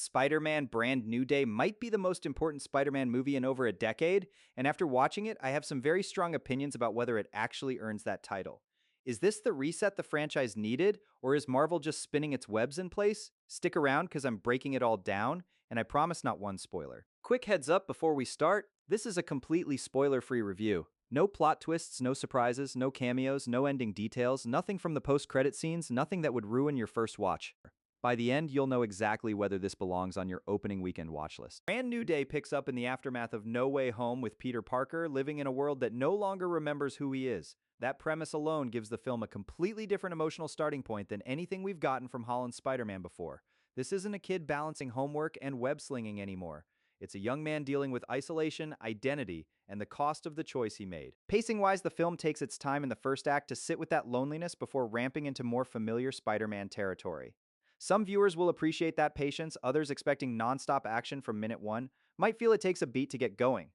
Spider-Man Brand New Day might be the most important Spider-Man movie in over a decade, and after watching it, I have some very strong opinions about whether it actually earns that title. Is this the reset the franchise needed, or is Marvel just spinning its webs in place? Stick around because I'm breaking it all down, and I promise not one spoiler. Quick heads up before we start, this is a completely spoiler-free review. No plot twists, no surprises, no cameos, no ending details, nothing from the post-credit scenes, nothing that would ruin your first watch. By the end, you'll know exactly whether this belongs on your opening weekend watch list. Brand New Day picks up in the aftermath of No Way Home with Peter Parker living in a world that no longer remembers who he is. That premise alone gives the film a completely different emotional starting point than anything we've gotten from Holland's Spider-Man before. This isn't a kid balancing homework and web-slinging anymore. It's a young man dealing with isolation, identity, and the cost of the choice he made. Pacing-wise, the film takes its time in the first act to sit with that loneliness before ramping into more familiar Spider-Man territory. Some viewers will appreciate that patience, others expecting non-stop action from minute one might feel it takes a beat to get going.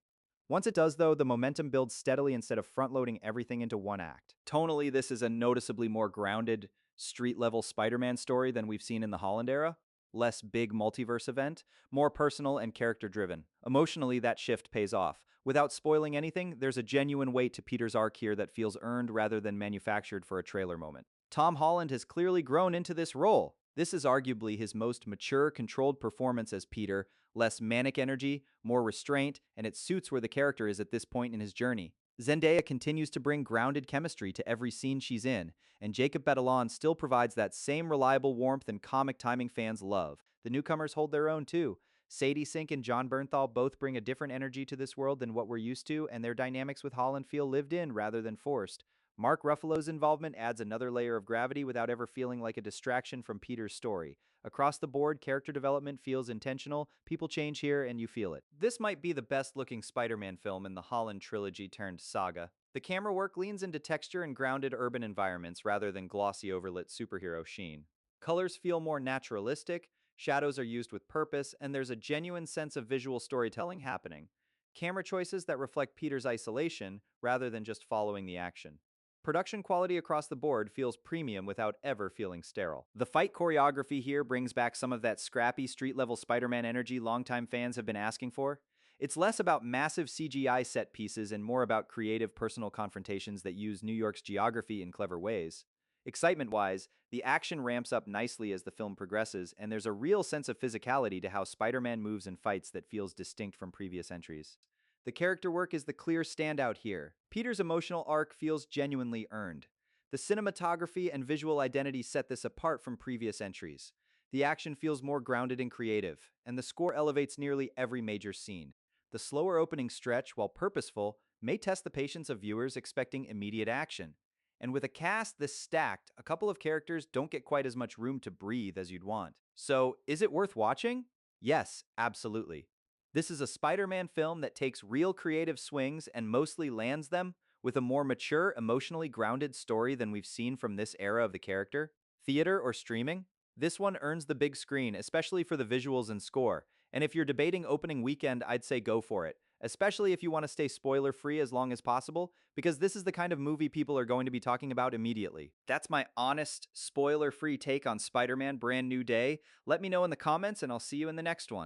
Once it does, though, the momentum builds steadily instead of front-loading everything into one act. Tonally, this is a noticeably more grounded, street-level Spider-Man story than we've seen in the Holland era. Less big multiverse event, more personal and character-driven. Emotionally, that shift pays off. Without spoiling anything, there's a genuine weight to Peter's arc here that feels earned rather than manufactured for a trailer moment. Tom Holland has clearly grown into this role. This is arguably his most mature, controlled performance as Peter, less manic energy, more restraint, and it suits where the character is at this point in his journey. Zendaya continues to bring grounded chemistry to every scene she's in, and Jacob Batalon still provides that same reliable warmth and comic timing fans love. The newcomers hold their own too. Sadie Sink and John Bernthal both bring a different energy to this world than what we're used to, and their dynamics with Holland feel lived in rather than forced. Mark Ruffalo's involvement adds another layer of gravity without ever feeling like a distraction from Peter's story. Across the board, character development feels intentional, people change here, and you feel it. This might be the best-looking Spider-Man film in the Holland trilogy turned saga. The camera work leans into texture and grounded urban environments rather than glossy overlit superhero sheen. Colors feel more naturalistic, shadows are used with purpose, and there's a genuine sense of visual storytelling happening. Camera choices that reflect Peter's isolation rather than just following the action. Production quality across the board feels premium without ever feeling sterile. The fight choreography here brings back some of that scrappy street-level Spider-Man energy longtime fans have been asking for. It's less about massive CGI set pieces and more about creative personal confrontations that use New York's geography in clever ways. Excitement-wise, the action ramps up nicely as the film progresses, and there's a real sense of physicality to how Spider-Man moves and fights that feels distinct from previous entries. The character work is the clear standout here. Peter's emotional arc feels genuinely earned. The cinematography and visual identity set this apart from previous entries. The action feels more grounded and creative, and the score elevates nearly every major scene. The slower opening stretch, while purposeful, may test the patience of viewers expecting immediate action. And with a cast this stacked, a couple of characters don't get quite as much room to breathe as you'd want. So, is it worth watching? Yes, absolutely. This is a Spider-Man film that takes real creative swings and mostly lands them with a more mature, emotionally grounded story than we've seen from this era of the character. Theater or streaming? This one earns the big screen, especially for the visuals and score. And if you're debating opening weekend, I'd say go for it, especially if you want to stay spoiler-free as long as possible, because this is the kind of movie people are going to be talking about immediately. That's my honest, spoiler-free take on Spider-Man Brand New Day. Let me know in the comments, and I'll see you in the next one.